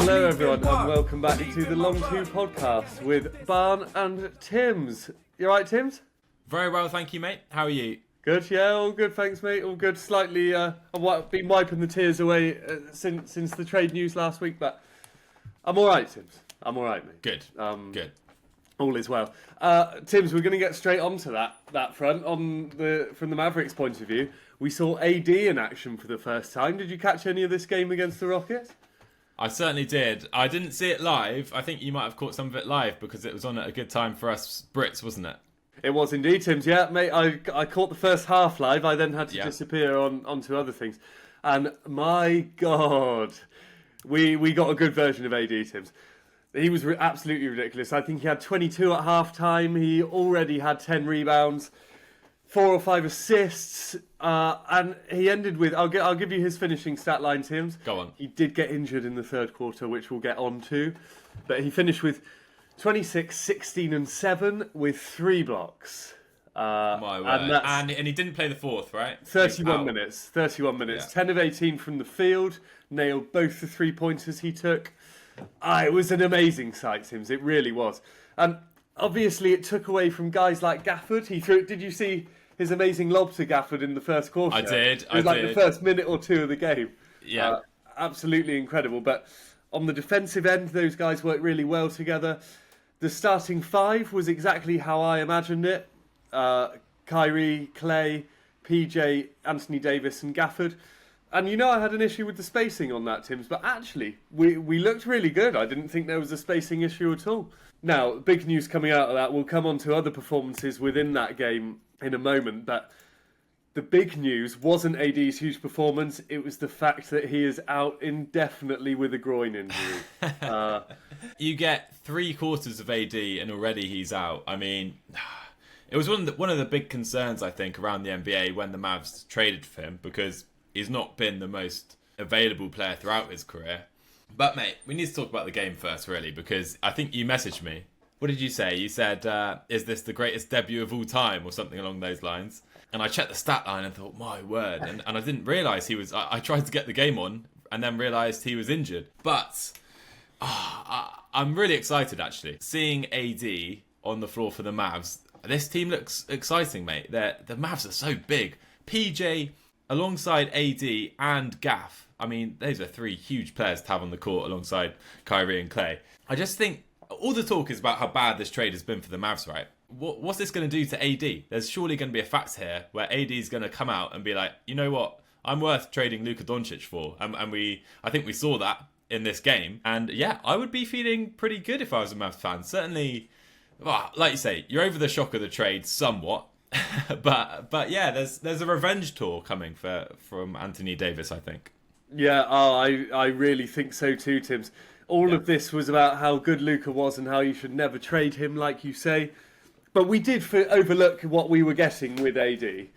Hello everyone and welcome back to the Long 2 podcast with Barn and Timms. You alright, Timms? Very well, thank you, mate. How are you? Good, yeah, all good, thanks mate, all good. Slightly, I've been wiping the tears away since the trade news last week, but I'm alright, Timms. I'm alright, mate. Good, good. All is well. Timms, we're going to get straight onto that front. From the Mavericks' point of view, we saw AD in action for the first time. Did you catch any of this game against the Rockets? I certainly did. I didn't see it live. I think you might have caught some of it live because it was on at a good time for us Brits, wasn't it? It was indeed, Timms. Yeah, mate, I caught the first half live. I then had to disappear onto other things. And my God, we got a good version of AD, Timms. He was absolutely ridiculous. I think he had 22 at half-time. He already had 10 rebounds, 4 or 5 assists, and he ended with... I'll give you his finishing stat line, Timms. Go on. He did get injured in the third quarter, which we'll get on to. But he finished with 26, 16 and 7 with 3 blocks. My word. And he didn't play the fourth, right? 31 minutes. Yeah. 10 of 18 from the field. Nailed both the 3-pointers he took. It was an amazing sight, Timms. It really was. And obviously it took away from guys like Gafford. Did you see his amazing lob to Gafford in the first quarter? I did. It was the first minute or two of the game. Yeah. Absolutely incredible. But on the defensive end, those guys worked really well together. The starting 5 was exactly how I imagined it. Kyrie, Clay, PJ, Anthony Davis and Gafford. And I had an issue with the spacing on that, Timms, but actually, we looked really good. I didn't think there was a spacing issue at all. Now, big news coming out of that, we'll come on to other performances within that game in a moment, but the big news wasn't AD's huge performance, it was the fact that he is out indefinitely with a groin injury. You get 3 quarters of AD and already he's out. I mean, it was one of the big concerns, I think, around the NBA when the Mavs traded for him, because he's not been the most available player throughout his career. But, mate, we need to talk about the game first, really, because I think you messaged me. What did you say? You said, is this the greatest debut of all time, or something along those lines? And I checked the stat line and thought, my word. And I didn't realise he was... I tried to get the game on and then realised he was injured. But I'm really excited, actually. Seeing AD on the floor for the Mavs, this team looks exciting, mate. The Mavs are so big. PJ... alongside AD and Gaff, I mean, those are 3 huge players to have on the court alongside Kyrie and Clay. I just think all the talk is about how bad this trade has been for the Mavs, right? What's this going to do to AD? There's surely going to be a fact here where AD is going to come out and be like, you know what? I'm worth trading Luka Doncic for. And I think we saw that in this game. And yeah, I would be feeling pretty good if I was a Mavs fan. Certainly, well, like you say, you're over the shock of the trade somewhat. but yeah, there's a revenge tour coming from Anthony Davis, I think. Yeah, I really think so too, Timms. All of this was about how good Luka was and how you should never trade him, like you say. But we did overlook what we were getting with AD.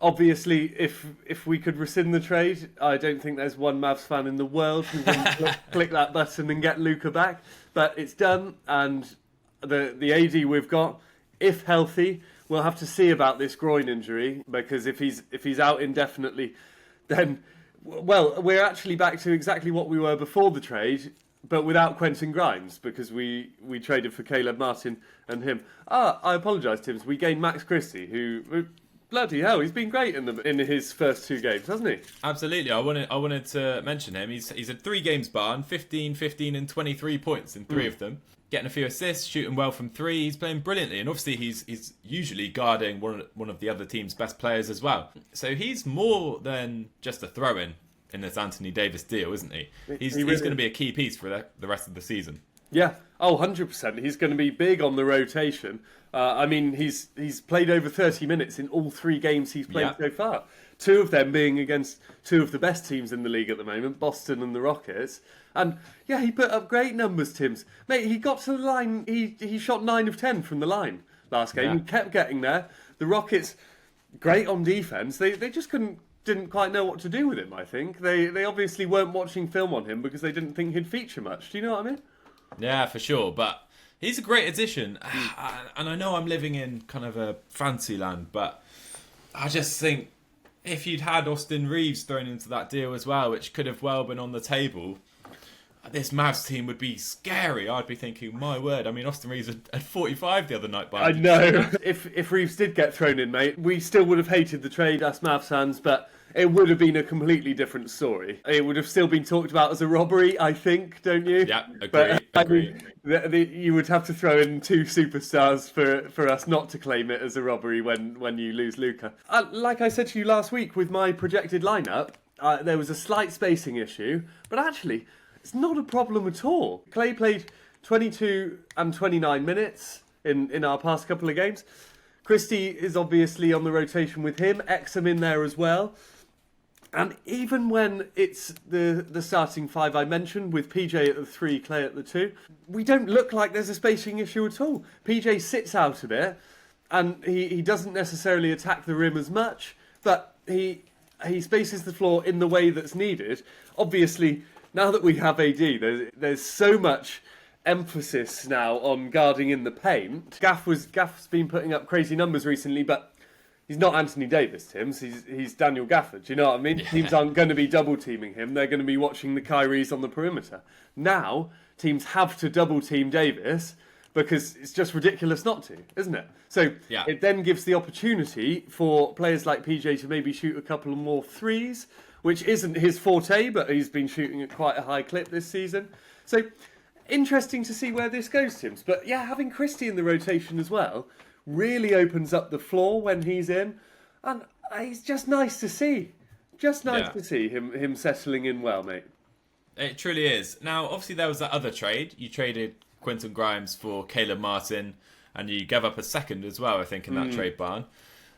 Obviously, if we could rescind the trade, I don't think there's one Mavs fan in the world who wouldn't click that button and get Luka back. But it's done, and the AD we've got, if healthy, we'll have to see about this groin injury, because if he's out indefinitely, then, well, we're actually back to exactly what we were before the trade, but without Quentin Grimes, because we traded for Caleb Martin and him. I apologise, Timms. We gained Max Christie, who bloody hell, he's been great in his first 2 games, hasn't he? Absolutely. I wanted to mention him. He's had 3 games, Barn, 15, and 23 points in 3 of them. Getting a few assists, shooting well from 3. He's playing brilliantly, and obviously he's usually guarding one of the other team's best players as well. So he's more than just a throw-in in this Anthony Davis deal, isn't he? He's going to be a key piece for the rest of the season. Yeah, 100%. He's going to be big on the rotation. I mean, he's played over 30 minutes in all 3 games he's played so far. 2 of them being against 2 of the best teams in the league at the moment, Boston and the Rockets. And yeah, he put up great numbers, Timms. Mate, he got to the line, he shot 9 of 10 from the line last game. Yeah. He kept getting there. The Rockets, great on defence. They just didn't quite know what to do with him, I think. They obviously weren't watching film on him because they didn't think he'd feature much. Do you know what I mean? Yeah, for sure. But he's a great addition. And I know I'm living in kind of a fancy land, but I just think if you'd had Austin Reeves thrown into that deal as well, which could have well been on the table, this Mavs team would be scary. I'd be thinking, my word. I mean, Austin Reeves had 45 the other night. I know. If Reeves did get thrown in, mate, we still would have hated the trade, us Mavs fans, but it would have been a completely different story. It would have still been talked about as a robbery, I think, don't you? Yeah, agree. You would have to throw in 2 superstars for us not to claim it as a robbery when you lose Luka. Like I said to you last week with my projected lineup, there was a slight spacing issue, but actually, it's not a problem at all. Clay played 22 and 29 minutes in our past couple of games. Christie is obviously on the rotation with him. Exum in there as well. And even when it's the starting 5 I mentioned, with PJ at the 3, Clay at the 2, we don't look like there's a spacing issue at all. PJ sits out a bit, and he doesn't necessarily attack the rim as much, but he spaces the floor in the way that's needed. Obviously, now that we have AD, there's so much emphasis now on guarding in the paint. Gaff's been putting up crazy numbers recently, but he's not Anthony Davis, Tims. He's Daniel Gafford. Do you know what I mean? Yeah. Teams aren't going to be double teaming him. They're going to be watching the Kyries on the perimeter. Now, teams have to double team Davis because it's just ridiculous not to, isn't it? So It then gives the opportunity for players like PJ to maybe shoot a couple more threes, which isn't his forte, but he's been shooting at quite a high clip this season. So interesting to see where this goes, Tims. But yeah, having Christie in the rotation as well really opens up the floor when he's in, and it's just nice to see. Just nice to see him settling in well, mate. It truly is. Now, obviously, there was that other trade. You traded Quentin Grimes for Caleb Martin, and you gave up a second as well, I think, in that trade barn.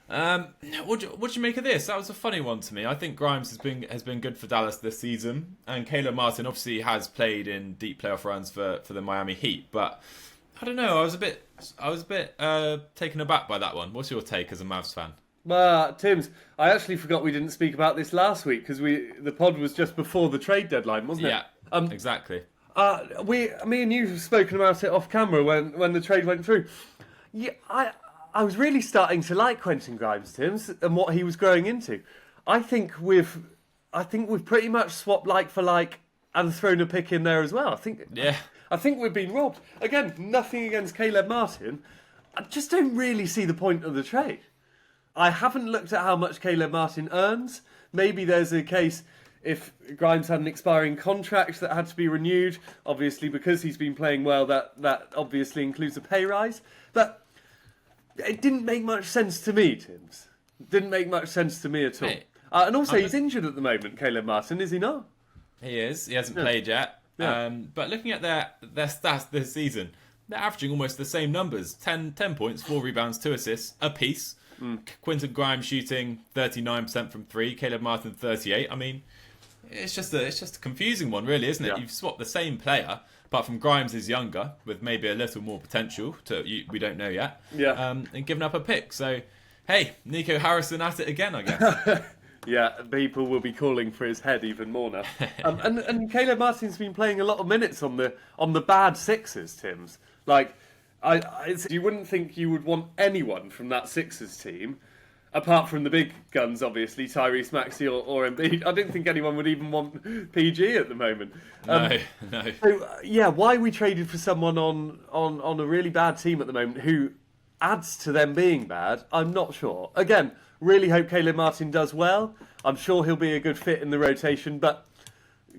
What do you make of this? That was a funny one to me. I think Grimes has been good for Dallas this season, and Caleb Martin obviously has played in deep playoff runs for the Miami Heat. But I don't know. I was a bit taken aback by that one. What's your take as a Mavs fan? Tims, I actually forgot we didn't speak about this last week because the pod was just before the trade deadline, wasn't it? Yeah, exactly. Me and you have spoken about it off camera when the trade went through. Yeah, I was really starting to like Quentin Grimes, Tims, and what he was growing into. I think we've pretty much swapped like for like and thrown a pick in there as well. I think we've been robbed. Again, nothing against Caleb Martin. I just don't really see the point of the trade. I haven't looked at how much Caleb Martin earns. Maybe there's a case if Grimes had an expiring contract that had to be renewed, obviously because he's been playing well, that obviously includes a pay rise. But it didn't make much sense to me, Tims. Didn't make much sense to me at all. Hey, and also, he's injured at the moment, Caleb Martin, is he not? He is. He hasn't played yet. Yeah. But looking at their stats this season, they're averaging almost the same numbers. 10 points, 4 rebounds, 2 assists, apiece. Quentin Grimes shooting 39% from 3, Caleb Martin 38. I mean, it's just a confusing one, really, isn't it? Yeah. You've swapped the same player, apart from Grimes is younger, with maybe a little more potential. We don't know yet. Yeah. And given up a pick. So, hey, Nico Harrison at it again, I guess. Yeah, people will be calling for his head even more now. And Caleb Martin's been playing a lot of minutes on the bad Sixers, Tims. Like, you wouldn't think you would want anyone from that Sixers team, apart from the big guns, obviously, Tyrese Maxey or Embiid. I didn't think anyone would even want PG at the moment. No. So, why we traded for someone on a really bad team at the moment who adds to them being bad, I'm not sure. Again, really hope Caleb Martin does well. I'm sure he'll be a good fit in the rotation, but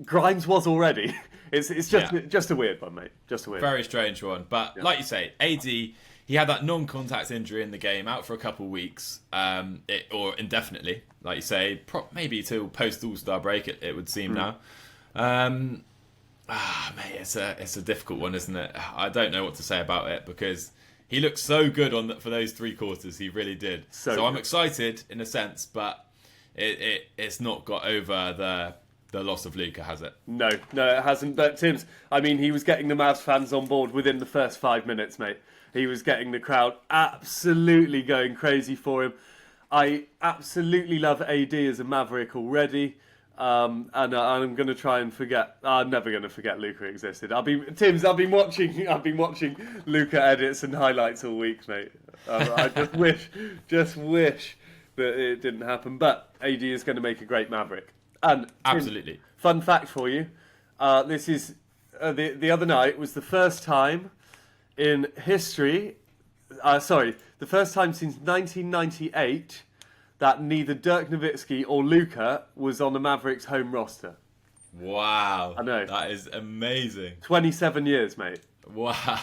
Grimes was already. It's just a weird one, mate. Just a weird Very strange one. But like you say, AD, he had that non-contact injury in the game, out for a couple of weeks, or indefinitely, like you say, maybe till post All-Star break, it would seem now. Mate, it's a difficult one, isn't it? I don't know what to say about it because he looked so good for those 3 quarters. He really did. So I'm excited in a sense, but it's not got over the loss of Luka, has it? No, it hasn't. But Tims, I mean, he was getting the Mavs fans on board within the first 5 minutes, mate. He was getting the crowd absolutely going crazy for him. I absolutely love AD as a Maverick already. And I'm going to try and forget. I'm never going to forget Luka existed. I've been watching Luka edits and highlights all week, mate. I just wish that it didn't happen. But AD is going to make a great Maverick. And absolutely. Fun fact for you: this is the other night was the first time in history. The first time since 1998 that neither Dirk Nowitzki or Luka was on the Mavericks home roster. Wow. I know. That is amazing. 27 years, mate. Wow.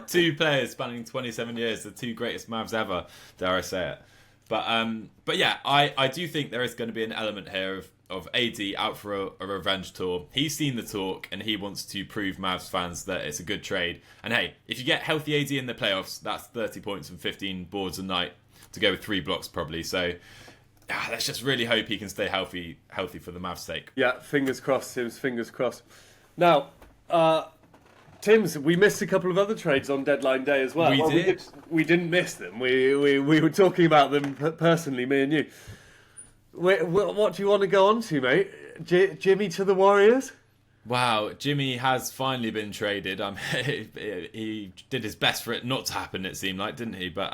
Two players spanning 27 years, the two greatest Mavs ever, dare I say it. But yeah, I do think there is going to be an element here of AD out for a revenge tour. He's seen the talk and he wants to prove Mavs fans that it's a good trade. And hey, if you get healthy AD in the playoffs, that's 30 points and 15 boards a night to go with 3 blocks probably. So let's just really hope he can stay healthy for the Mavs' sake. Yeah, fingers crossed, Tims, fingers crossed. Now, Tims, we missed a couple of other trades on deadline day as well. We did. We didn't miss them. We were talking about them personally, me and you. What do you want to go on to, mate? Jimmy to the Warriors? Wow, Jimmy has finally been traded. He did his best for it not to happen, it seemed like, didn't he? But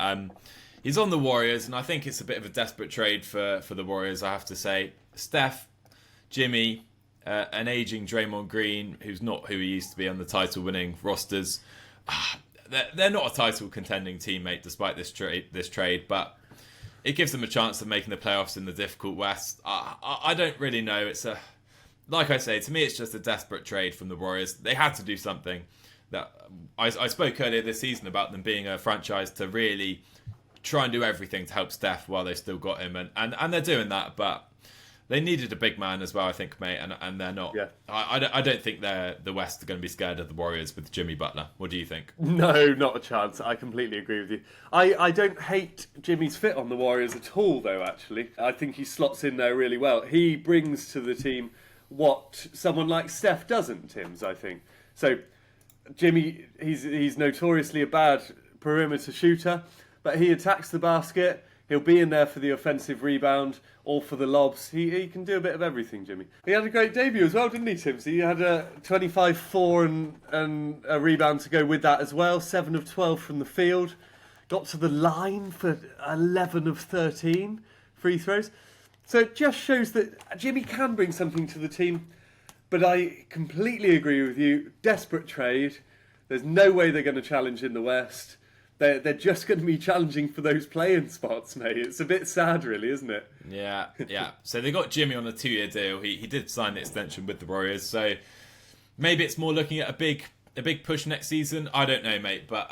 he's on the Warriors, and I think it's a bit of a desperate trade for the Warriors, I have to say. Steph, Jimmy, an aging Draymond Green, who's not who he used to be on the title-winning rosters. They're not a title-contending teammate despite this trade, but it gives them a chance of making the playoffs in the difficult West. I don't really know. Like I say, to me, it's just a desperate trade from the Warriors. They had to do something. That I spoke earlier this season about them being a franchise to really try and do everything to help Steph while they still got him, and they're doing that, but they needed a big man as well, I think, mate, and they're not. Yeah. I don't think the West are going to be scared of the Warriors with Jimmy Butler. What do you think? No, not a chance. I completely agree with you. I don't hate Jimmy's fit on the Warriors at all, though, actually. I think he slots in there really well. He brings to the team what someone like Steph doesn't, Tims, I think. So, Jimmy, he's notoriously a bad perimeter shooter, but he attacks the basket. He'll be in there for the offensive rebound or for the lobs. He can do a bit of everything, Jimmy. He had a great debut as well, didn't he, Tim? So he had a 25-4 and a rebound to go with that as well. 7 of 12 from the field. Got to the line for 11 of 13 free throws. So it just shows that Jimmy can bring something to the team. But I completely agree with you. Desperate trade. There's no way they're going to challenge in the West. They're just going to be challenging for those playing spots, mate. It's a bit sad, really, isn't it? Yeah. So they got Jimmy on a 2-year deal. He did sign the extension with the Warriors. So maybe it's more looking at a big push next season. I don't know, mate. But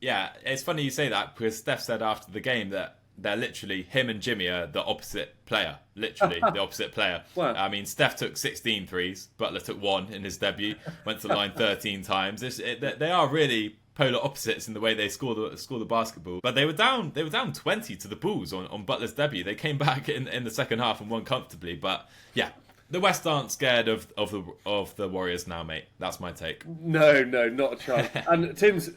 yeah, it's funny you say that because Steph said after the game that they're literally, him and Jimmy are the opposite player. Literally, the opposite player. Wow. I mean, Steph took 16 threes. Butler took 1 in his debut. Went to the line 13 times. They are really polar opposites in the way they score the basketball. But they were down 20 to the Bulls on Butler's debut. They came back in the second half and won comfortably. But yeah, the West aren't scared of the Warriors now, mate. That's my take. No, not a chance. And Tim's,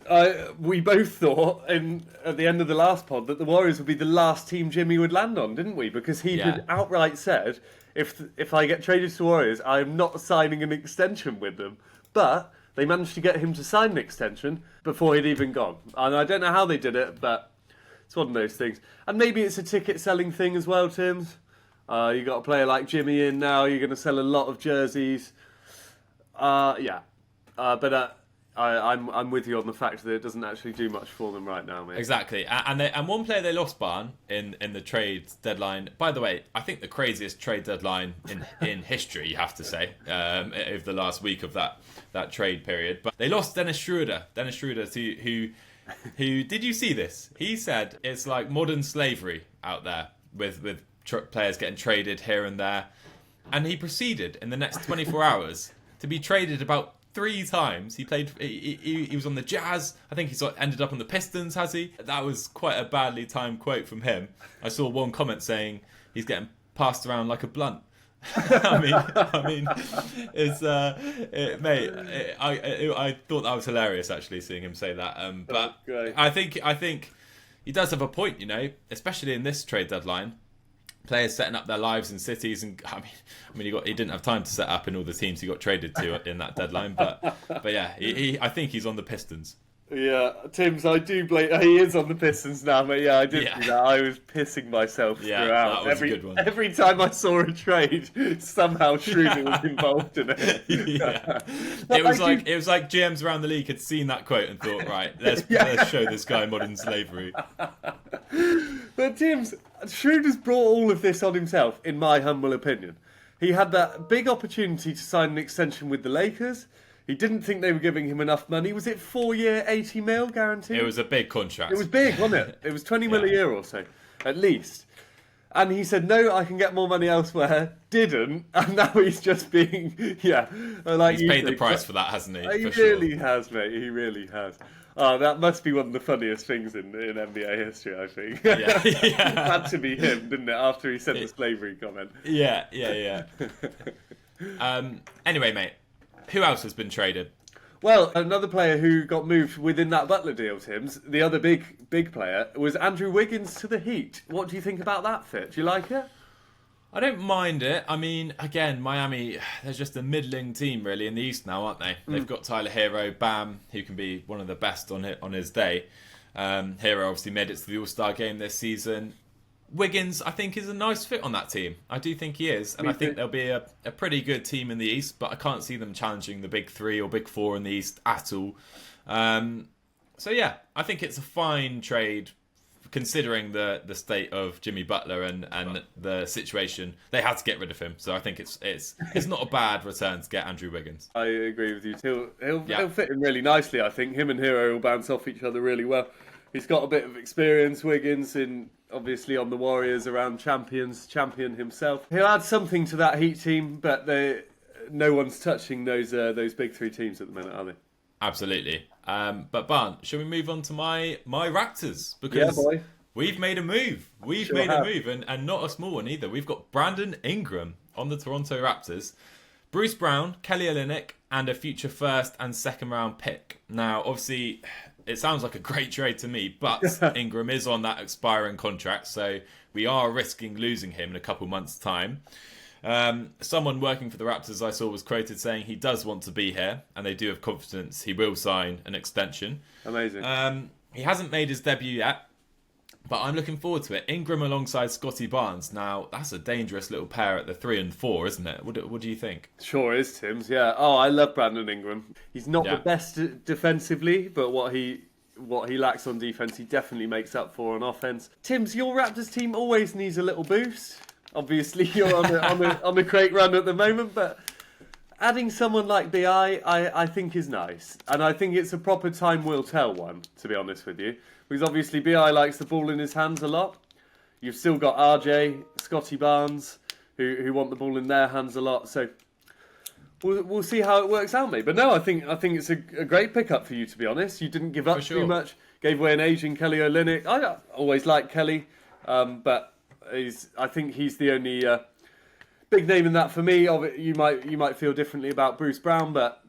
we both thought at the end of the last pod that the Warriors would be the last team Jimmy would land on, didn't we? Because he had outright said, if I get traded to Warriors, I am not signing an extension with them. But they managed to get him to sign an extension before he'd even gone. And I don't know how they did it, but it's one of those things. And maybe it's a ticket-selling thing as well, Tims. You got a player like Jimmy in now. You're going to sell a lot of jerseys. But I'm with you on the fact that it doesn't actually do much for them right now, mate. Exactly. And one player they lost, Barn, in the trade deadline. By the way, I think the craziest trade deadline in history, you have to say, over the last week of that trade period. But they lost Dennis Schroeder. Who did you see this? He said it's like modern slavery out there with players getting traded here and there. And he proceeded in the next 24 hours to be traded about 3 times. He was on the Jazz. I think he ended up on the Pistons, has he? That was quite a badly timed quote from him. I saw one comment saying he's getting passed around like a blunt. I mean, it's mate. I thought that was hilarious actually, seeing him say that. But I think he does have a point, you know, especially in this trade deadline. Players setting up their lives in cities, and I mean, he didn't have time to set up in all the teams he got traded to in that deadline. But yeah, I think he's on the Pistons. Yeah, Tim's, I do blame. He is on the Pistons now, mate. Yeah, I did Yeah. see that. I was pissing myself Yeah, throughout. that was a good one. Every time I saw a trade, somehow Schroeder was involved in it. Yeah. But It was like GMs around the league had seen that quote and thought, right, let's show this guy modern slavery. But Tim's, Schroeder's brought all of this on himself, in my humble opinion. He had that big opportunity to sign an extension with the Lakers. He didn't think they were giving him enough money. Was it 4-year, 80 mil guaranteed? It was a big contract. It was big, wasn't it? It was 20 mil a year or so, at least. And he said, no, I can get more money elsewhere. Didn't. And now he's just being, like He's paid the price for that, hasn't he? He For really sure. has, mate. He really has. Oh, that must be one of the funniest things in NBA history, I think. Yeah. Had to be him, didn't it, after he said the slavery comment. Yeah. Anyway, mate, who else has been traded? Well, another player who got moved within that Butler deal, Tim's, the other big player, was Andrew Wiggins to the Heat. What do you think about that fit? Do you like it? I don't mind it. I mean, again, Miami, they're just a middling team, really, in the East now, aren't they? They've got Tyler Hero, Bam, who can be one of the best on his day. Hero obviously made it to the All-Star game this season. Wiggins, I think, is a nice fit on that team. I do think he is. And I think they'll be a pretty good team in the East, but I can't see them challenging the Big Three or Big Four in the East at all. So, yeah, I think it's a fine trade considering the state of Jimmy Butler and the situation. They had to get rid of him. So I think it's not a bad return to get Andrew Wiggins. I agree with you. He'll fit in really nicely, I think. Him and Hero will bounce off each other really well. He's got a bit of experience, Wiggins, obviously on the Warriors around champion himself. He'll add something to that Heat team, but no one's touching those Big Three teams at the minute, are they? Absolutely. But Barn, shall we move on to my Raptors? Because we've made a move. We've made a move, and not a small one either. We've got Brandon Ingram on the Toronto Raptors, Bruce Brown, Kelly Olynyk, and a future first and second round pick. Now, obviously, it sounds like a great trade to me, but Ingram is on that expiring contract, so we are risking losing him in a couple months' time. Someone working for the Raptors I saw was quoted saying he does want to be here, and they do have confidence he will sign an extension. Amazing. He hasn't made his debut yet, but I'm looking forward to it. Ingram alongside Scotty Barnes. Now, that's a dangerous little pair at the 3 and 4, isn't it? What do you think? Sure is, Tim's. Yeah. Oh, I love Brandon Ingram. He's not the best defensively, but what he lacks on defense, he definitely makes up for on offense. Tim's, your Raptors team always needs a little boost. Obviously, you're on a great run at the moment, but adding someone like BI, I think is nice, and I think it's a proper time will tell one. To be honest with you, because obviously BI likes the ball in his hands a lot. You've still got RJ, Scotty Barnes, who want the ball in their hands a lot. So we'll see how it works out, mate. But no, I think it's a great pickup for you. To be honest, you didn't give up too much. Gave away an aging Kelly Olynyk. I always liked Kelly, but I think he's the only big name in that for me. You might feel differently about Bruce Brown, but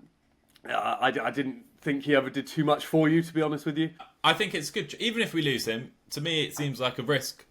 I didn't think he ever did too much for you, to be honest with you. I think it's good. Even if we lose him, to me it seems like a risk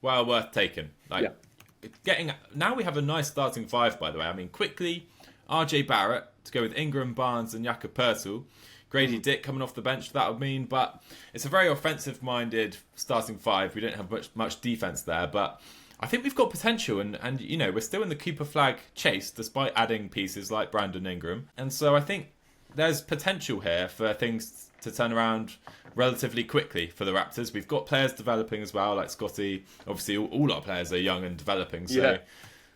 well worth taking. Now we have a nice starting five, by the way. I mean, quickly, RJ Barrett to go with Ingram, Barnes and Jakob Poeltl. Grady Dick coming off the bench, that would mean, but it's a very offensive-minded starting five. We don't have much defense there, but I think we've got potential, and we're still in the Cooper flag chase despite adding pieces like Brandon Ingram, and so I think there's potential here for things to turn around relatively quickly for the Raptors. We've got players developing as well, like Scotty. Obviously, all our players are young and developing, so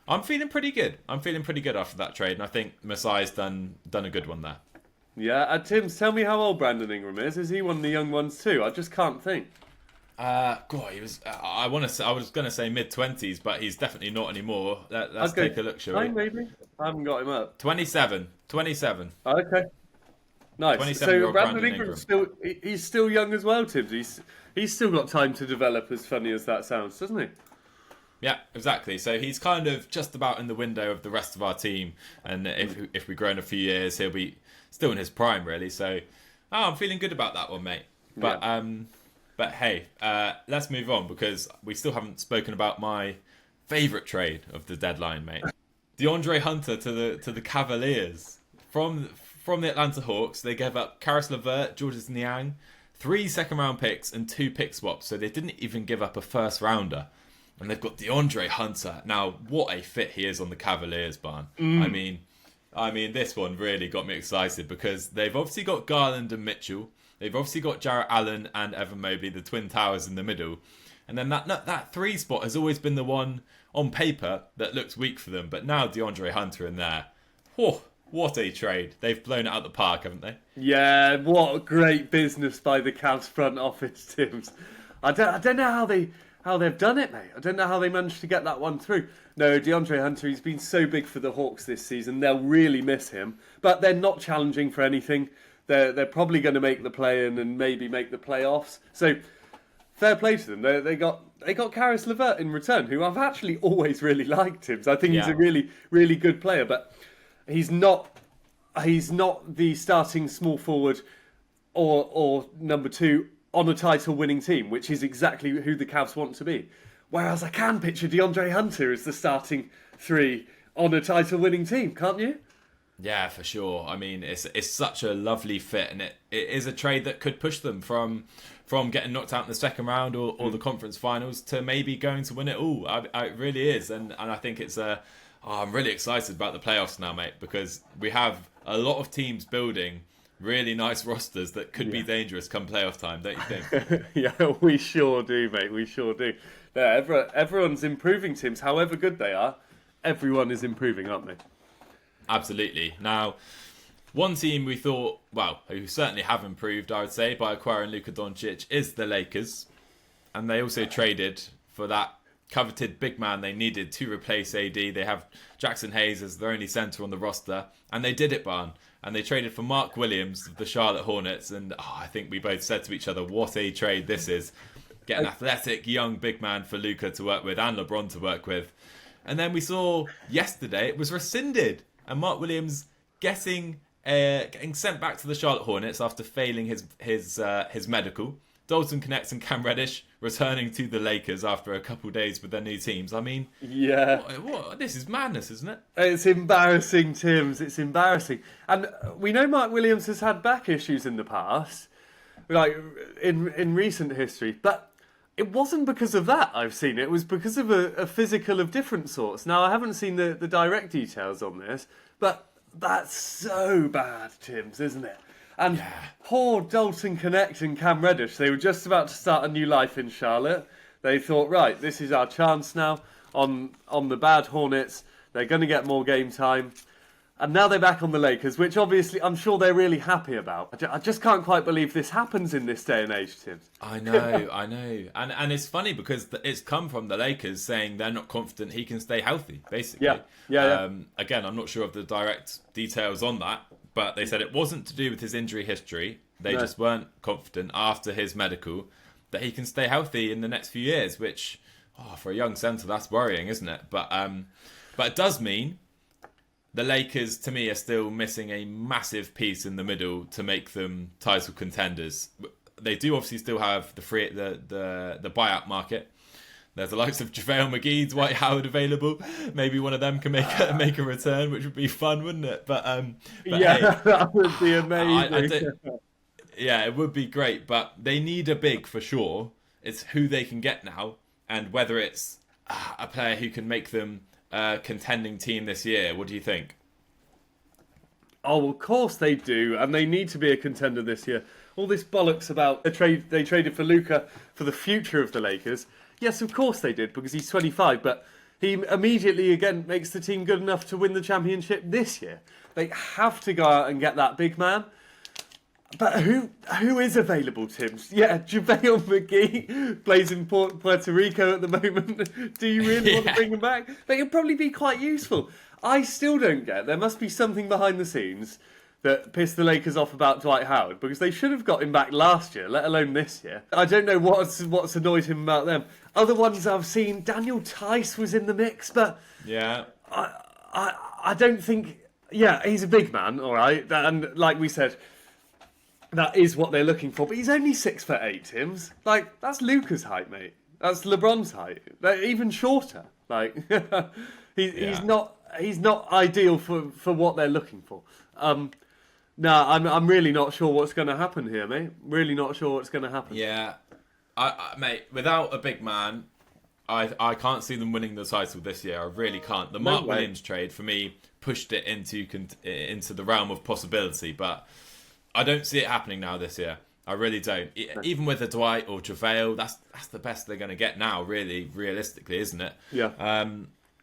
I'm feeling pretty good. I'm feeling pretty good after that trade, and I think Masai's done a good one there. Yeah, and Tim, tell me how old Brandon Ingram is. Is he one of the young ones too? I just can't think. He was. I was going to say mid-20s, but he's definitely not anymore. Let's take a look, shall we? Maybe. I haven't got him up. 27. Okay. Nice. So Brandon Ingram's he's still young as well, Tim. He's still got time to develop. As funny as that sounds, doesn't he? Yeah, exactly. So he's kind of just about in the window of the rest of our team, and if we grow in a few years, he'll be still in his prime, really. So, I'm feeling good about that one, mate. But hey, let's move on because we still haven't spoken about my favourite trade of the deadline, mate. DeAndre Hunter to the Cavaliers from from the Atlanta Hawks, they gave up Karis LeVert, Georges Niang, 3 second-round picks and 2 pick swaps. So they didn't even give up a first-rounder. And they've got DeAndre Hunter. Now, what a fit he is on the Cavaliers, Barn. I mean, this one really got me excited because they've obviously got Garland and Mitchell. They've obviously got Jarrett Allen and Evan Mobley, the Twin Towers in the middle. And then that 3 spot has always been the one on paper that looks weak for them. But now DeAndre Hunter in there. Whew, what a trade. They've blown it out the park, haven't they? Yeah, what great business by the Cavs front office, Tims. I don't know how they've done it, mate. I don't know how they managed to get that one through. No, DeAndre Hunter, he's been so big for the Hawks this season. They'll really miss him. But they're not challenging for anything. They're probably going to make the play-in and maybe make the playoffs. So, fair play to them. They got Karis LeVert in return, who I've actually always really liked him. So I think he's a really, really good player. But he's not the starting small forward or number 2 on a title-winning team, which is exactly who the Cavs want to be. Whereas I can picture DeAndre Hunter as the starting 3 on a title-winning team, can't you? Yeah, for sure. I mean, it's such a lovely fit, and it is a trade that could push them from getting knocked out in the second round or the conference finals to maybe going to win it all. It really is, and I think it's I'm really excited about the playoffs now, mate, because we have a lot of teams building really nice rosters that could be dangerous come playoff time, don't you think? Yeah, we sure do, mate. We sure do. Yeah, everyone's improving, Tims. However good they are, everyone is improving, aren't they? Absolutely. Now, one team we thought, who certainly have improved, I would say, by acquiring Luka Doncic is the Lakers. And they also traded for that coveted big man they needed to replace AD. They have Jackson Hayes as their only centre on the roster. And they did it, Barn. And they traded for Mark Williams of the Charlotte Hornets. And I think we both said to each other, what a trade this is. Get an athletic, young big man for Luka to work with and LeBron to work with. And then we saw yesterday it was rescinded. And Mark Williams getting sent back to the Charlotte Hornets after failing his medical. Dalton Connect and Cam Reddish returning to the Lakers after a couple of days with their new teams. I mean, yeah, what this is madness, isn't it? It's embarrassing, Tims. It's embarrassing. And we know Mark Williams has had back issues in the past, like in recent history, but it wasn't because of that I've seen it. It was because of a physical of different sorts. Now, I haven't seen the direct details on this, but that's so bad, Tims, isn't it? And poor Dalton Connect and Cam Reddish, they were just about to start a new life in Charlotte. They thought, right, this is our chance now on the bad Hornets. They're going to get more game time. And now they're back on the Lakers, which obviously I'm sure they're really happy about. I just can't quite believe this happens in this day and age, Tim. I know. And it's funny because it's come from the Lakers saying they're not confident he can stay healthy, basically. Yeah. Again, I'm not sure of the direct details on that, but they said it wasn't to do with his injury history. They just weren't confident after his medical that he can stay healthy in the next few years, which, for a young centre, that's worrying, isn't it? But it does mean the Lakers, to me, are still missing a massive piece in the middle to make them title contenders. They do obviously still have the buyout market. There's the likes of JaVale McGee, Dwight Howard available. Maybe one of them can make a return, which would be fun, wouldn't it? But yeah, hey, that would be amazing. Yeah, it would be great, but they need a big for sure. It's who they can get now, and whether it's a player who can make them a contending team this year. What do you think? Oh, of course they do, and they need to be a contender this year. All this bollocks about they traded for Luka for the future of the Lakers. Yes, of course they did, because he's 25, but he immediately again makes the team good enough to win the championship this year. They have to go out and get that big man. But who is available, Tim? Yeah, JaVale McGee plays in Puerto Rico at the moment. Do you really want to bring him back? They could probably be quite useful. I still don't get. There must be something behind the scenes that pissed the Lakers off about Dwight Howard, because they should have got him back last year, let alone this year. I don't know what's annoyed him about them. Other ones I've seen, Daniel Tice was in the mix, but yeah, I don't think. Yeah, he's a big man, all right, and like we said, that is what they're looking for. But he's only 6'8", Tim's. Like, that's Luka's height, mate. That's LeBron's height. They're even shorter. Like, he's not ideal for what they're looking for. No, I'm really not sure what's going to happen here, mate. Really not sure what's going to happen. Yeah, mate, without a big man, I can't see them winning the title this year. I really can't. The Mark Williams trade for me pushed it into the realm of possibility, but I don't see it happening now this year. I really don't. Even with a Dwight or JaVale, that's the best they're going to get now, really, realistically, isn't it? Yeah.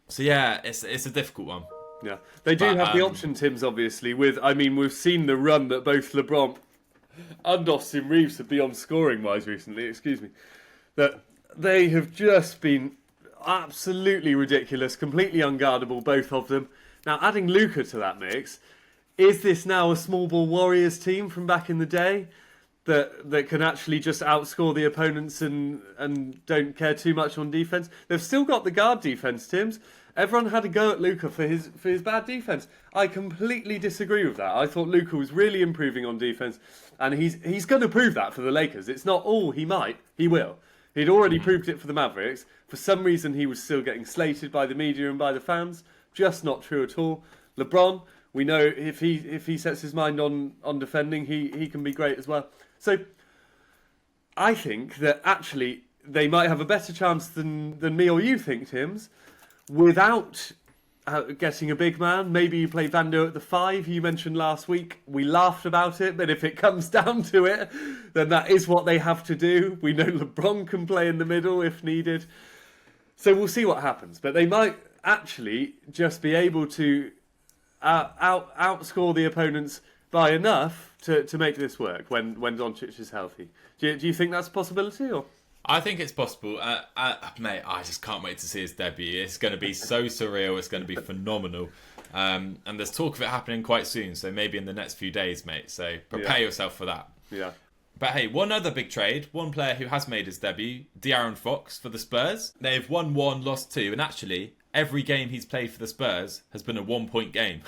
So yeah, it's a difficult one. Yeah, they do have the option, Tim's, obviously. We've seen the run that both LeBron and Austin Reeves have been on scoring-wise recently, that they have just been absolutely ridiculous, completely unguardable, both of them. Now, adding Luka to that mix, is this now a small ball Warriors team from back in the day that can actually just outscore the opponents and don't care too much on defense? They've still got the guard defense, Tim's. Everyone had a go at Luka for his bad defense. I completely disagree with that. I thought Luka was really improving on defense, and he's going to prove that for the Lakers. It's not all he might, he will. He'd already proved it for the Mavericks. For some reason, he was still getting slated by the media and by the fans. Just not true at all. LeBron, we know if he sets his mind on defending, he can be great as well. So I think that actually they might have a better chance than me or you think, Tim's, without getting a big man. Maybe you play Vando at the 5, you mentioned last week. We laughed about it, but if it comes down to it, then that is what they have to do. We know LeBron can play in the middle if needed. So we'll see what happens. But they might actually just be able to outscore the opponents by enough to make this work when Doncic is healthy. Do you think that's a possibility? Or? I think it's possible. Mate, I just can't wait to see his debut. It's going to be so surreal. It's going to be phenomenal. And there's talk of it happening quite soon, so maybe in the next few days, mate. So prepare yourself for that. Yeah. But hey, one other big trade, one player who has made his debut, De'Aaron Fox for the Spurs. They've won 1, lost 2, and actually every game he's played for the Spurs has been a 1-point game.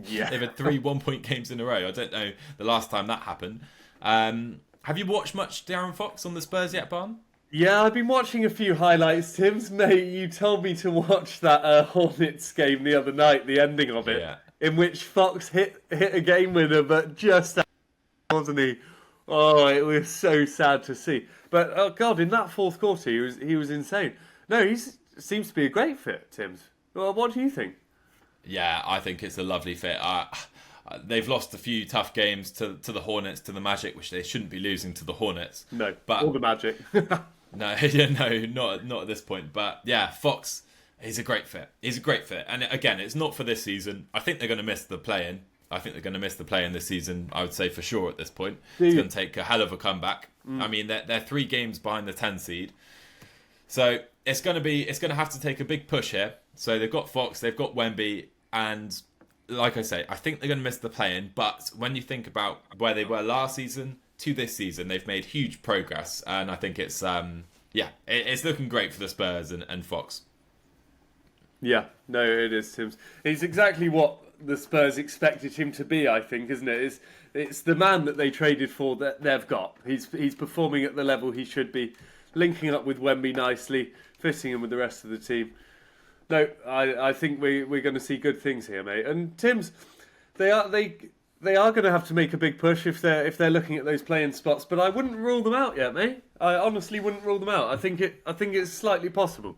Yeah. They've had 3 1-point games in a row. I don't know the last time that happened. Have you watched much De'Aaron Fox on the Spurs yet, Barn? Yeah, I've been watching a few highlights, Tim's. Mate, you told me to watch that Hornets game the other night, the ending of it, in which Fox hit a game winner, but just wasn't he? Oh, it was so sad to see. But, oh God, in that fourth quarter, he was insane. No, he seems to be a great fit, Tim's. Well, what do you think? Yeah, I think it's a lovely fit. They've lost a few tough games to the Hornets, to the Magic, which they shouldn't be losing to the Hornets. No, or the Magic. No, not at this point. But yeah, Fox, he's a great fit. He's a great fit. And again, it's not for this season. I think they're going to miss the play-in. I think they're going to miss the play-in this season, I would say for sure at this point. It's going to take a hell of a comeback. I mean, they're 3 games behind the 10 seed. So it's going to have to take a big push here. So they've got Fox, they've got Wemby, and like I say, I think they're going to miss the play-in. But when you think about where they were last season to this season, they've made huge progress, and I think it's it's looking great for the Spurs and Fox. Yeah, no, it is, Tim's. He's exactly what the Spurs expected him to be, I think, isn't it? It's the man that they traded for that they've got. He's performing at the level he should be, linking up with Wemby nicely, fitting in with the rest of the team. No, I think we're going to see good things here, mate. And Tim's, they are going to have to make a big push if they're looking at those play-in spots. But I wouldn't rule them out yet, mate. I honestly wouldn't rule them out. I think it's slightly possible.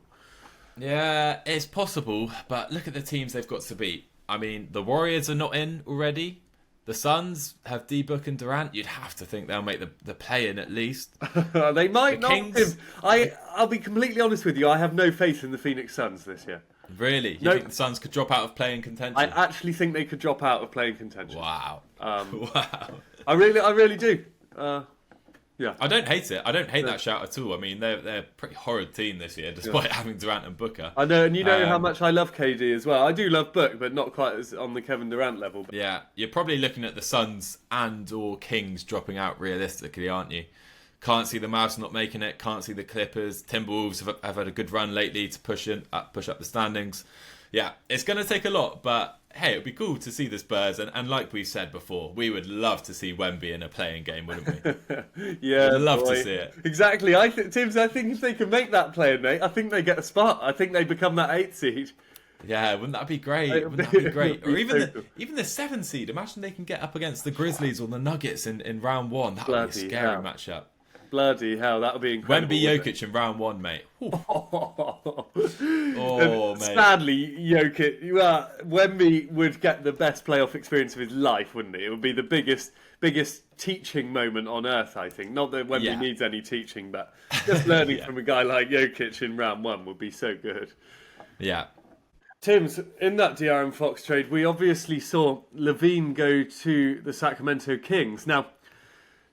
Yeah, it's possible, but look at the teams they've got to beat. I mean, the Warriors are not in already. The Suns have D-Book and Durant. You'd have to think they'll make the play-in at least. They might the not. Kings... I'll be completely honest with you. I have no faith in the Phoenix Suns this year. Really? You think the Suns could drop out of play-in contention? I actually think they could drop out of play-in contention. Wow. Wow. I really do. Yeah. I don't hate it. I don't hate that shout at all. I mean, they're a pretty horrid team this year, despite having Durant and Booker. I know, and you know how much I love KD as well. I do love Book, but not quite as on the Kevin Durant level. Yeah, you're probably looking at the Suns and or Kings dropping out realistically, aren't you? Can't see the Mavs not making it. Can't see the Clippers. Timberwolves have had a good run lately to push up the standings. Yeah, it's going to take a lot, but hey, it would be cool to see the Spurs. And like we've said before, we would love to see Wemby in a playing game, wouldn't we? Yeah, we'd love to see it. Exactly. Tims, I think if they can make that play, mate, I think they get a spot. I think they become that 8th seed. Yeah, wouldn't that be great? Wouldn't that be great? Or even the 7 seed. Imagine they can get up against the Grizzlies or the Nuggets in round 1. That would be a scary matchup. Bloody hell, that would be incredible. Wemby Jokic in round 1, mate. Oh, mate. Sadly, Wemby would get the best playoff experience of his life, wouldn't he? It would be the biggest teaching moment on earth, I think. Not that Wemby needs any teaching, but just learning from a guy like Jokic in round 1 would be so good. Yeah. Tim's, in that De'Aaron Fox trade, we obviously saw LaVine go to the Sacramento Kings. Now,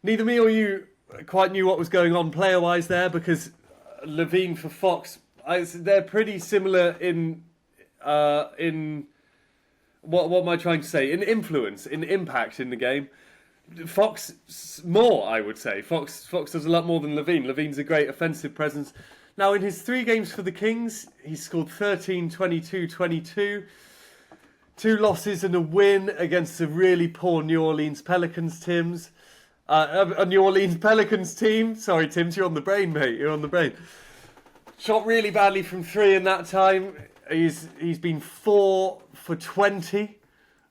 neither me or you quite knew what was going on player-wise there, because LaVine for Fox, they're pretty similar in what am I trying to say? In influence, in impact in the game. Fox more, I would say. Fox does a lot more than LaVine. LaVine's a great offensive presence. Now, in his 3 games for the Kings, he's scored 13, 22, 22. 2 losses and a win against a really poor New Orleans Pelicans team. Sorry, Tim, you're on the brain, mate. You're on the brain. Shot really badly from 3 in that time. He's been 4 for 20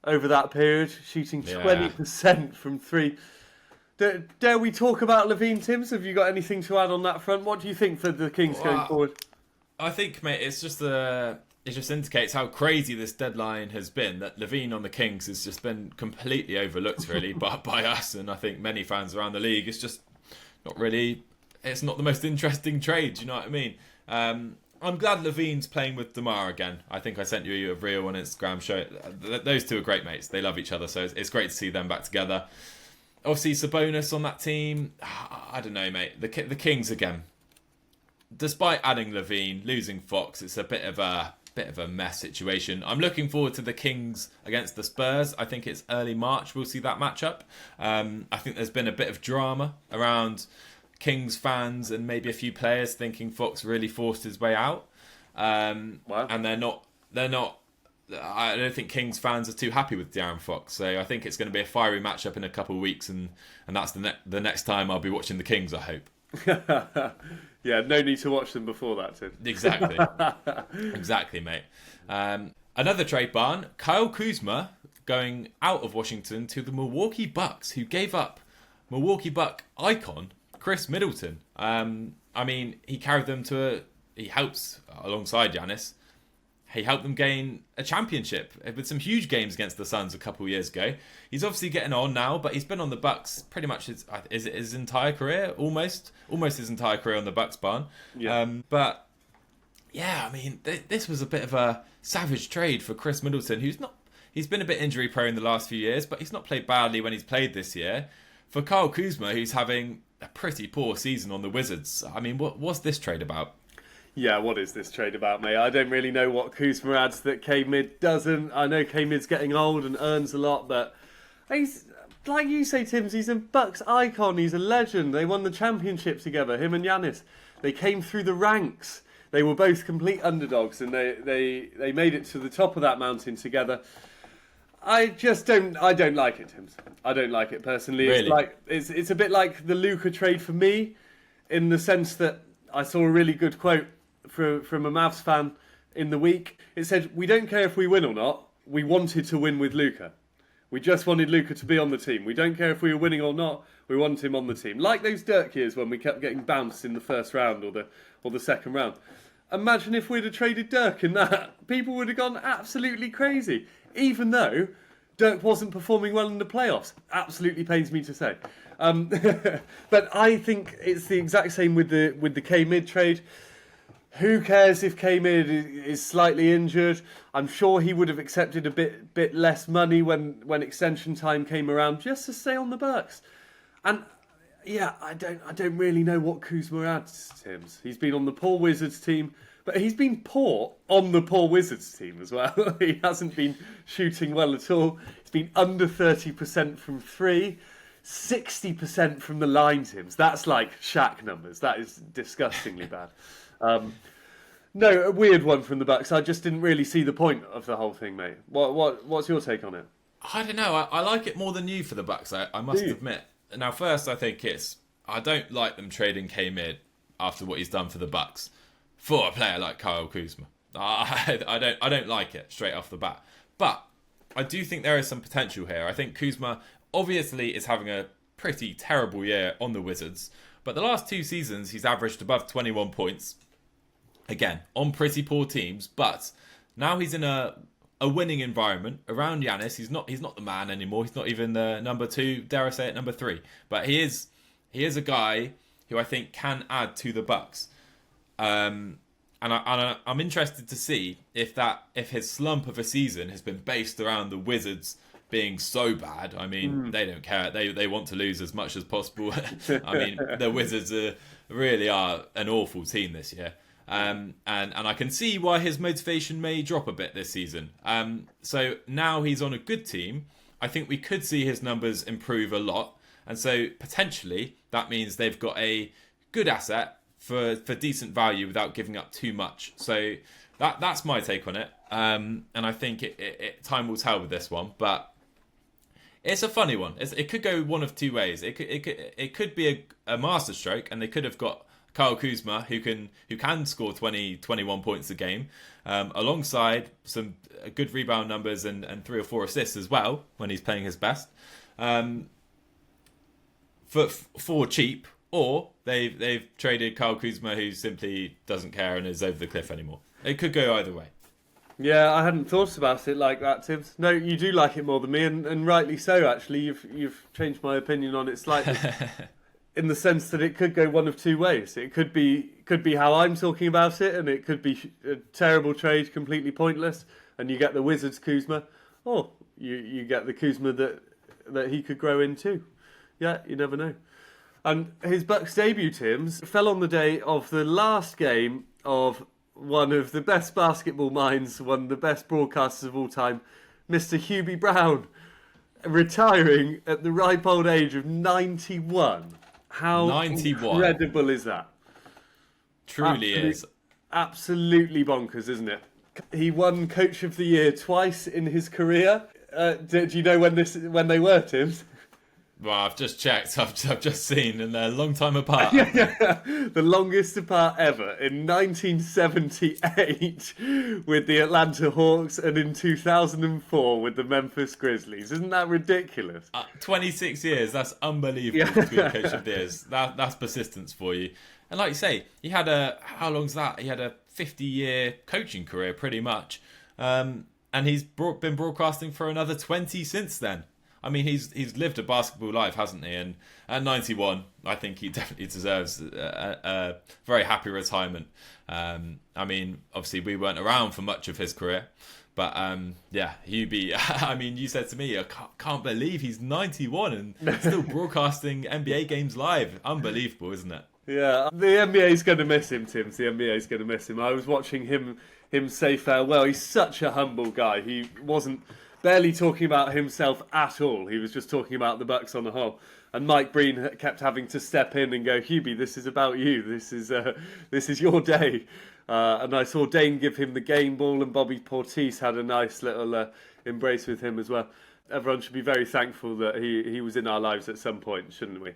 over that period, shooting 20% from 3. Dare we talk about LaVine, Tims? Have you got anything to add on that front? What do you think for the Kings going forward? I think, mate, it just indicates how crazy this deadline has been. That LaVine on the Kings has just been completely overlooked, really, by us, and I think many fans around the league. It's just not really. It's not the most interesting trade. Do you know what I mean? I'm glad LaVine's playing with DeMar again. I think I sent you a reel on Instagram show. Those two are great mates. They love each other, so it's great to see them back together. Obviously, Sabonis on that team. I don't know, mate. The Kings again. Despite adding LaVine, losing Fox, it's a bit of a mess situation. I'm looking forward to the Kings against the Spurs. I think it's early March. We'll see that matchup. I think there's been a bit of drama around Kings fans and maybe a few players thinking Fox really forced his way out. Wow. And they're not. I don't think Kings fans are too happy with De'Aaron Fox, so I think it's going to be a fiery matchup in a couple of weeks, and that's the next time I'll be watching the Kings, I hope. Yeah, no need to watch them before that, Tim. Exactly, mate. Another trade barn, Kyle Kuzma going out of Washington to the Milwaukee Bucks, who gave up Milwaukee Buck icon Chris Middleton. I mean, he carried them he helps alongside Giannis. He helped them gain a championship with some huge games against the Suns a couple of years ago. He's obviously getting on now, but he's been on the Bucks pretty much his entire career, almost his entire career on the Bucks barn. Yeah. But yeah, I mean, this was a bit of a savage trade for Chris Middleton, he's been a bit injury prone in the last few years, but he's not played badly when he's played this year. For Kyle Kuzma, who's having a pretty poor season on the Wizards, I mean, what's this trade about? Yeah, what is this trade about, mate? I don't really know what Kuzma adds that K-Mid doesn't. I know K-Mid's getting old and earns a lot, but he's, like you say, Tims, he's a Bucks icon. He's a legend. They won the championship together, him and Giannis. They came through the ranks. They were both complete underdogs, and they made it to the top of that mountain together. I don't like it, Tims. I don't like it personally. Really? It's a bit like the Luka trade for me, in the sense that I saw a really good quote from a Mavs fan in the week. It said, "We don't care if we win or not. We wanted to win with Luka. We just wanted Luka to be on the team. We don't care if we were winning or not. We want him on the team." Like those Dirk years when we kept getting bounced in the first round or the second round. Imagine if we'd have traded Dirk in that. People would have gone absolutely crazy. Even though Dirk wasn't performing well in the playoffs. Absolutely pains me to say. But I think it's the exact same with the K-Mid trade. Who cares if K-Mid is slightly injured? I'm sure he would have accepted a bit less money when extension time came around just to stay on the Bucks. And yeah, I don't really know what Kuzma adds, Tims. He's been on the poor Wizards team, but he's been poor on the poor Wizards team as well. He hasn't been shooting well at all. He's been under 30% from 3. 60% from the line, Tims. That's like Shaq numbers. That is disgustingly bad. No, a weird one from the Bucks. I just didn't really see the point of the whole thing, mate. What's your take on it? I don't know. I like it more than you for the Bucks. I must admit. Now, first, I think I don't like them trading K-Mid after what he's done for the Bucks for a player like Kyle Kuzma. I don't like it straight off the bat. But I do think there is some potential here. I think Kuzma obviously is having a pretty terrible year on the Wizards, but the last 2 seasons he's averaged above 21 points. Again, on pretty poor teams, but now he's in a winning environment around Giannis. He's not the man anymore. He's not even the number 2, dare I say it, number 3. But he is a guy who I think can add to the Bucks. And I'm interested to see if his slump of a season has been based around the Wizards being so bad. I mean, they don't care. They want to lose as much as possible. I mean, the Wizards really are an awful team this year. And I can see why his motivation may drop a bit this season. So now he's on a good team. I think we could see his numbers improve a lot. And so potentially that means they've got a good asset for decent value without giving up too much. So that's my take on it. And I think time will tell with this one. But it's a funny one. It could go one of 2 ways. It could be a masterstroke, and they could have got Kyle Kuzma, who can score 20, 21 points a game, alongside some good rebound numbers and 3 or 4 assists as well when he's playing his best, for cheap. Or they've traded Kyle Kuzma, who simply doesn't care and is over the cliff anymore. It could go either way. Yeah, I hadn't thought about it like that, Tibbs. No, you do like it more than me, and rightly so. Actually, you've changed my opinion on it slightly. In the sense that it could go one of 2 ways. It could be how I'm talking about it, and it could be a terrible trade, completely pointless, and you get the Wizards Kuzma, or you get the Kuzma that he could grow into. Yeah, you never know. And his Bucks debut, Tim's, fell on the day of the last game of one of the best basketball minds, one of the best broadcasters of all time, Mr. Hubie Brown, retiring at the ripe old age of 91. How 91. Incredible is that? Truly is. Absolutely bonkers, isn't it? He won Coach of the Year twice in his career. Do you know when they were, Tim? Well, I've just checked. I've just seen, and they're a long time apart. Yeah. The longest apart ever in 1978 with the Atlanta Hawks, and in 2004 with the Memphis Grizzlies. Isn't that ridiculous? 26 years. That's unbelievable to be a Coach of the Years. That's persistence for you. And like you say, he had how long's that? He had a 50-year coaching career, pretty much. And he's been broadcasting for another 20 since then. I mean, he's lived a basketball life, hasn't he? And at 91, I think he definitely deserves a very happy retirement. I mean, obviously, we weren't around for much of his career. But, yeah, Hubie, I mean, you said to me, I can't believe he's 91 and still broadcasting NBA games live. Unbelievable, isn't it? Yeah, the NBA's going to miss him, Tim. The NBA's going to miss him. I was watching him say farewell. He's such a humble guy. He wasn't barely talking about himself at all. He was just talking about the Bucks on the whole. And Mike Breen kept having to step in and go, Hubie, this is about you. This is your day. And I saw Dane give him the game ball, and Bobby Portis had a nice little embrace with him as well. Everyone should be very thankful that he was in our lives at some point, shouldn't we?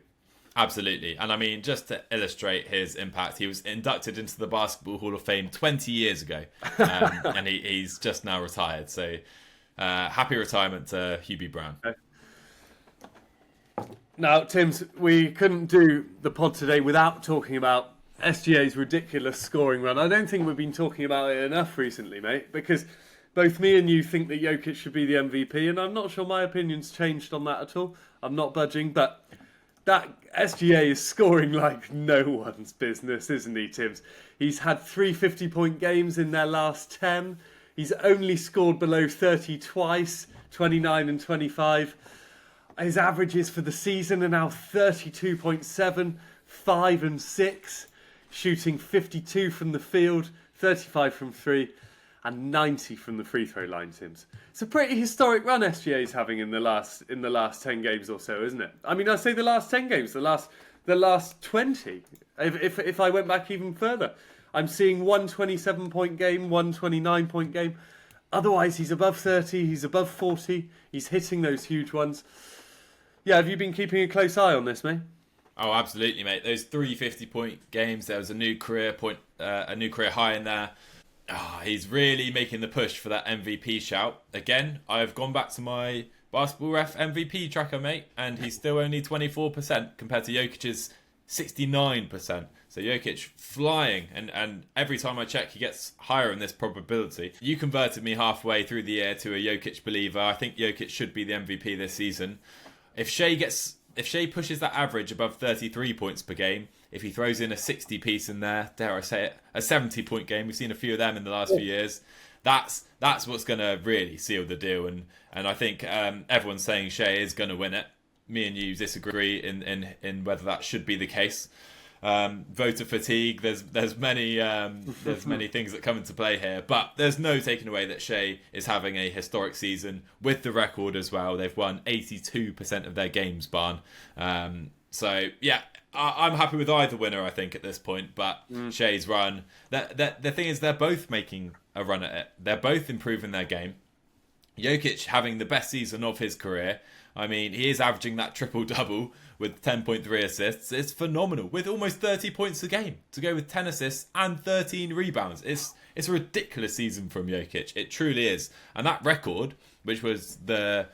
Absolutely. And I mean, just to illustrate his impact, he was inducted into the Basketball Hall of Fame 20 years ago. And he's just now retired. So happy retirement to Hubie Brown. Okay. Now, Tims, we couldn't do the pod today without talking about SGA's ridiculous scoring run. I don't think we've been talking about it enough recently, mate, because both me and you think that Jokic should be the MVP, and I'm not sure my opinion's changed on that at all. I'm not budging, but that SGA is scoring like no one's business, isn't he, Tims? He's had 3 50-point games in their last 10. He's only scored below 30 twice, 29 and 25. His averages for the season are now 32.7, 5 and 6, shooting 52 from the field, 35 from 3, and 90 from the free throw line, Tims. It's a pretty historic run SGA's having in the last 10 games or so, isn't it? I mean, I say the last 10 games, the last 20. If I went back even further, I'm seeing 127-point game, 129-point game. Otherwise, he's above 30, he's above 40, he's hitting those huge ones. Yeah, have you been keeping a close eye on this, mate? Oh, absolutely, mate. Those 3 50-point games, there was a new career high in there. He's really making the push for that MVP shout. Again, I've gone back to my basketball ref MVP tracker, mate, and he's still only 24% compared to Jokic's 69%. So Jokic flying, and every time I check, he gets higher in this probability. You converted me halfway through the year to a Jokic believer. I think Jokic should be the MVP this season. If Shea pushes that average above 33 points per game, if he throws in a 60 piece in there, dare I say it, a 70-point game, we've seen a few of them in the last few years. That's what's going to really seal the deal. And I think everyone's saying Shea is going to win it. Me and you disagree in whether that should be the case. Voter fatigue. There's many things that come into play here, but there's no taking away that Shea is having a historic season with the record as well. They've won 82% of their games, Barn. So yeah, I'm happy with either winner, I think, at this point. But Shea's run. The thing is, they're both making a run at it. They're both improving their game. Jokic having the best season of his career. I mean, he is averaging that triple-double with 10.3 assists. It's phenomenal, with almost 30 points a game to go with 10 assists and 13 rebounds. It's a ridiculous season from Jokic. It truly is. And that record, which was the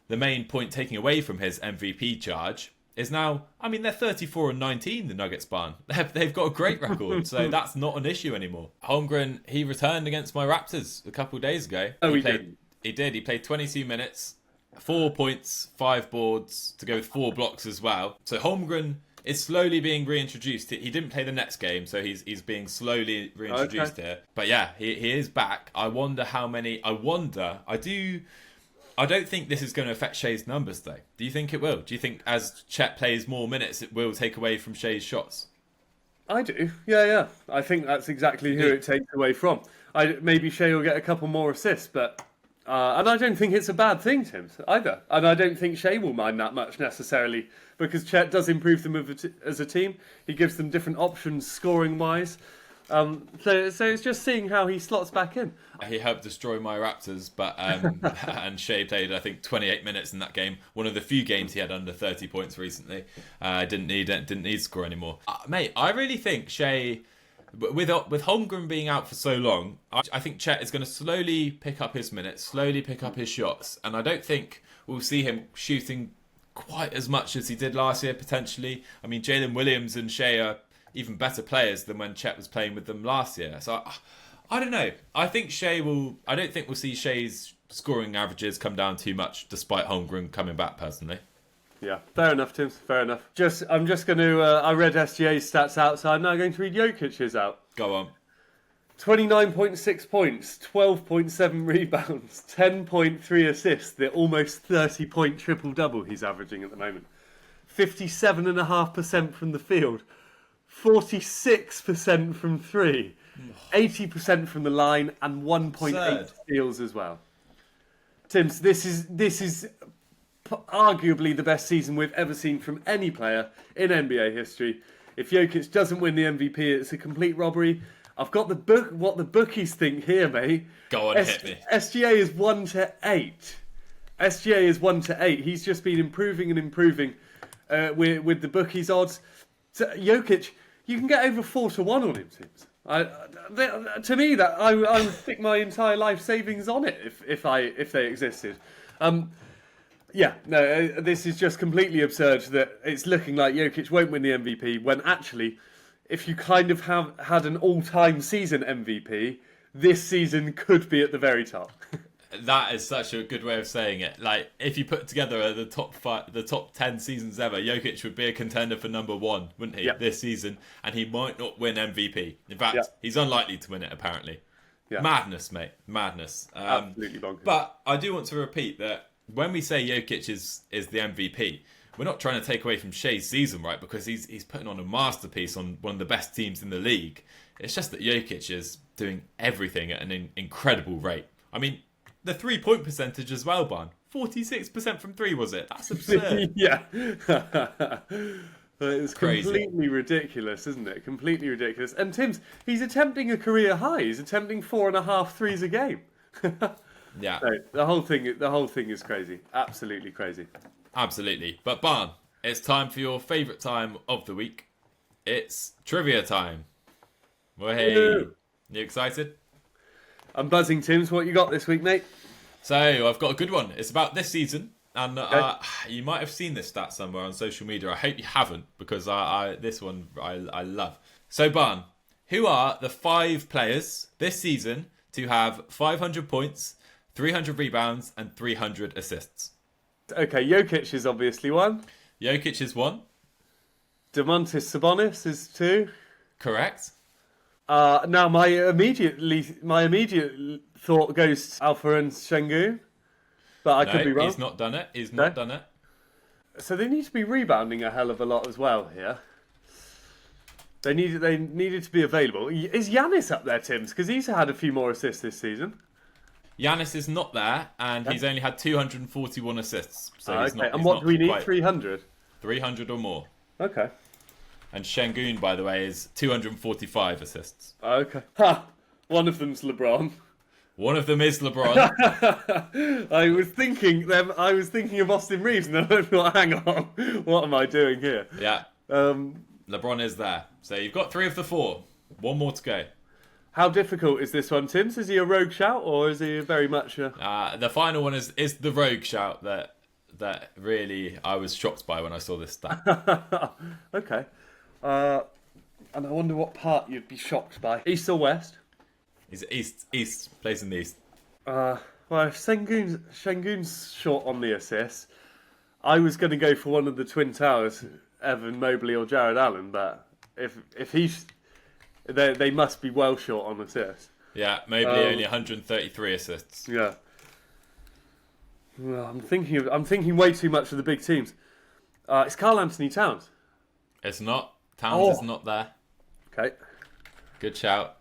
main point taking away from his MVP charge, is now, I mean, they're 34-19, the Nuggets, Barn. They've got a great record, so that's not an issue anymore. Holmgren, he returned against my Raptors a couple of days ago. Oh, he did. He did. He played 22 minutes, 4 points, 5 boards, to go with 4 blocks as well. So Holmgren is slowly being reintroduced. He didn't play the next game, so he's being slowly reintroduced here. But yeah, he is back. I wonder how many. I don't think this is going to affect Shea's numbers, though. Do you think it will? Do you think as Chet plays more minutes, it will take away from Shea's shots? I do. Yeah. I think that's exactly who it takes away from. Maybe Shea will get a couple more assists, but... and I don't think it's a bad thing, Tim, either. And I don't think Shea will mind that much necessarily, because Chet does improve them as a team. He gives them different options scoring-wise. So it's just seeing how he slots back in. He helped destroy my Raptors, but and Shea played, I think, 28 minutes in that game. One of the few games he had under 30 points recently. Didn't need to score anymore. Mate, I really think Shea... With Holmgren being out for so long, I think Chet is going to slowly pick up his minutes, slowly pick up his shots, and I don't think we'll see him shooting quite as much as he did last year, potentially. I mean, Jalen Williams and Shea are even better players than when Chet was playing with them last year. So, I don't know. I don't think we'll see Shea's scoring averages come down too much, despite Holmgren coming back, personally. Yeah, fair enough, Tim. Fair enough. I'm just going to... I read SGA's stats out, so I'm now going to read Jokic's out. Go on. 29.6 points, 12.7 rebounds, 10.3 assists. The almost 30-point triple-double he's averaging at the moment. 57.5% from the field. 46% from 3. 80% from the line, and 1.8 steals as well. Tims, this is arguably the best season we've ever seen from any player in NBA history. If Jokic doesn't win the MVP, it's a complete robbery. I've got what the bookies think here, mate. Go on, hit me. SGA is 1-8. SGA is 1-8. He's just been improving with the bookies odds. So, Jokic, you can get over 4-1 on him, Tims. To me, that I would stick my entire life savings on it if they existed. This is just completely absurd that it's looking like Jokic won't win the MVP when actually, if you kind of have had an all-time season MVP, this season could be at the very top. That is such a good way of saying it. Like, if you put together the top 10 seasons ever, Jokic would be a contender for number 1, wouldn't he, this season? And he might not win MVP. In fact, he's unlikely to win it, apparently. Yeah. Madness, mate. Madness. Absolutely bonkers. But I do want to repeat that when we say Jokic is the MVP, we're not trying to take away from Shea's season, right? Because he's putting on a masterpiece on one of the best teams in the league. It's just that Jokic is doing everything at an incredible rate. I mean, the 3-point percentage as well, Barn. 46% from 3, was it? That's absurd. Yeah. It's completely ridiculous, isn't it? Completely ridiculous. And Tim's, he's attempting a career high. He's attempting 4.5 threes a game. Yeah. So the whole thing is crazy. Absolutely crazy. Absolutely. But Barn, it's time for your favourite time of the week. It's trivia time. Well, hey. You excited? I'm buzzing, Tims. What you got this week, mate? So I've got a good one. It's about this season, and you might have seen this stat somewhere on social media. I hope you haven't, because this one I love. So Barn, who are the 5 players this season to have 500 points, 300 rebounds, and 300 assists? Okay, Jokic is obviously one. Jokic is 1. Domantas Sabonis is 2. Correct. Now my immediate thought goes to Alperen Şengün, but I could be wrong. He's not done it. Not done it. So they need to be rebounding a hell of a lot as well here. They needed to be available. Is Giannis up there, Tims? Because he's had a few more assists this season. Giannis is not there, and he's only had 241 assists. So he's not. And what do we need? 300. 300 or more. Okay. And Şengün, by the way, is 245 assists. Okay. Ha! One of them's LeBron. One of them is LeBron. I was thinking of Austin Reeves, and I thought, hang on, what am I doing here? Yeah. LeBron is there. So you've got 3 of the 4. 1 more to go. How difficult is this one, Tims? Is he a rogue shout, or is he very much a... The final one is the rogue shout that really I was shocked by when I saw this stat. Okay. And I wonder what part you'd be shocked by. East or west? He's east, plays in the east. Well, if Şengün's short on the assists, I was going to go for one of the Twin Towers, Evan Mobley or Jared Allen, but if he's... They must be well short on assists. Yeah, Mobley only 133 assists. Yeah. Well, I'm thinking way too much of the big teams. It's Karl Anthony Towns. It's not. Towns is not there. Okay. Good shout.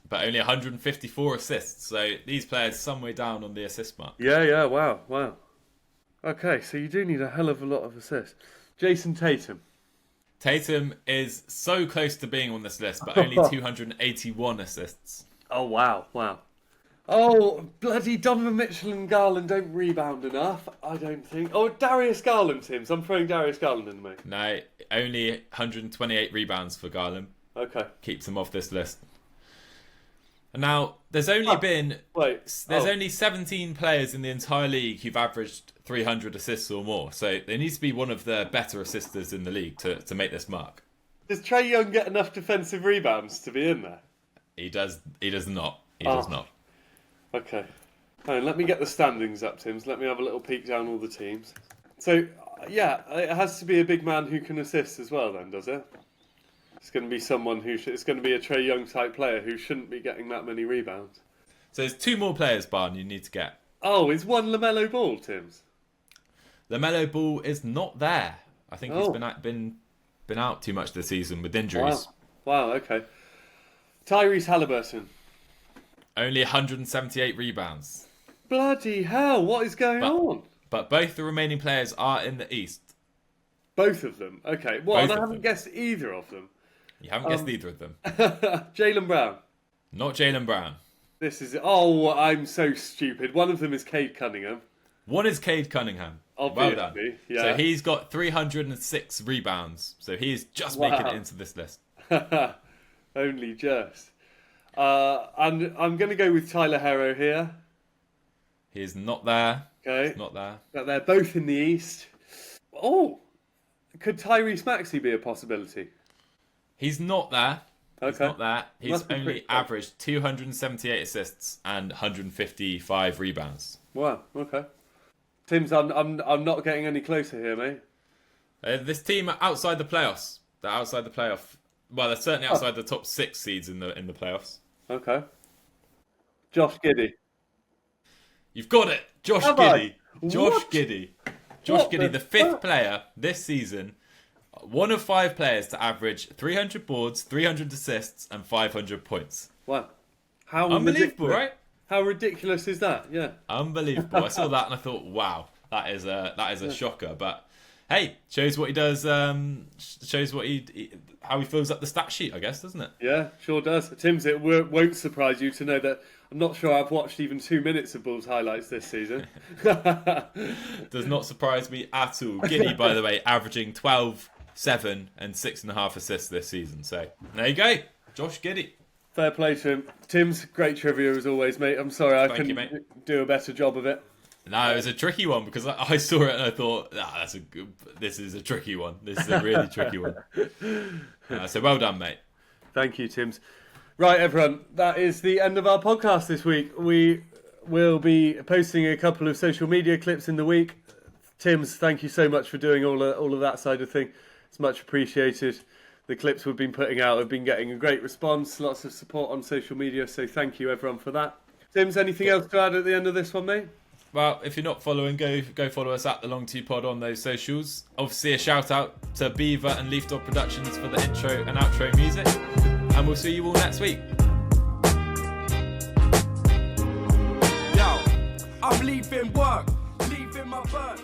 But only 154 assists. So these players some way down on the assist mark. Yeah. Wow. Okay, so you do need a hell of a lot of assists. Jason Tatum. Tatum is so close to being on this list, but only 281 assists. Oh, wow. Oh, bloody Donovan Mitchell and Garland don't rebound enough, I don't think. Oh, Darius Garland, Tims. I'm throwing Darius Garland in the mix. No, only 128 rebounds for Garland. Okay. Keeps him off this list. And now, there's only only 17 players in the entire league who've averaged 300 assists or more. So there needs to be one of the better assisters in the league to make this mark. Does Trae Young get enough defensive rebounds to be in there? He does not. He does not. Okay. Right, let me get the standings up, Tims. Let me have a little peek down all the teams. So, yeah, it has to be a big man who can assist as well then, does it? It's going to be someone it's going to be a Trae Young type player who shouldn't be getting that many rebounds. So there's 2 more players, Barn, you need to get. Oh, is one LaMelo Ball, Tims? LaMelo Ball is not there. I think he's been out too much this season with injuries. Wow, okay. Tyrese Halliburton. Only 178 rebounds. Bloody hell, what is going on? But both the remaining players are in the East. Both of them? Okay. Well, I haven't guessed either of them. You haven't guessed either of them. Jaylen Brown. Not Jaylen Brown. This is... Oh, I'm so stupid. One of them is Cade Cunningham. One is Cade Cunningham. Obviously, well done. Yeah. So he's got 306 rebounds. So he's just making it into this list. Only just. And I'm going to go with Tyler Herro here. He's not there. Okay. He's not there. But they're both in the East. Oh! Could Tyrese Maxey be a possibility? He's not there. Okay. He's not there. He's only averaged 278 assists and 155 rebounds. Wow. Okay. Tims, I'm not getting any closer here, mate. This team are outside the playoffs. They're outside the playoff. Well, they're certainly outside the top 6 seeds in the playoffs. Okay. Josh Giddey. You've got it. Josh Giddey. Josh Giddey. Josh Giddey, the 5th player this season, one of 5 players to average 300 boards, 300 assists, and 500 points. Wow. How unbelievable, right? How ridiculous is that? Yeah. Unbelievable. I saw that and I thought, wow, that is a shocker. But hey, shows what he does. Shows what how he fills up the stat sheet, I guess, doesn't it? Yeah, sure does. Tims, it won't surprise you to know that I'm not sure I've watched even 2 minutes of Bulls highlights this season. Does not surprise me at all. Giddey, by the way, averaging 12, 7, and 6.5 assists this season. So there you go, Josh Giddey. Fair play to him. Tim's, great trivia as always, mate. I'm sorry I Thank you, couldn't mate. do a better job of it. No, it was a tricky one because I saw it and I thought, this is a tricky one. This is a really tricky one. So well done, mate. Thank you, Tims. Right, everyone, that is the end of our podcast this week. We will be posting a couple of social media clips in the week. Tims, thank you so much for doing all of that side of thing. It's much appreciated. The clips we've been putting out have been getting a great response, lots of support on social media, so thank you everyone for that. Tims, anything else to add at the end of this one, mate? Well, if you're not following, go follow us at the Long Two Pod on those socials. Obviously, a shout out to Beaver and Leaf Dog Productions for the intro and outro music. And we'll see you all next week. Yo, I'm leaving work, leaving my bird.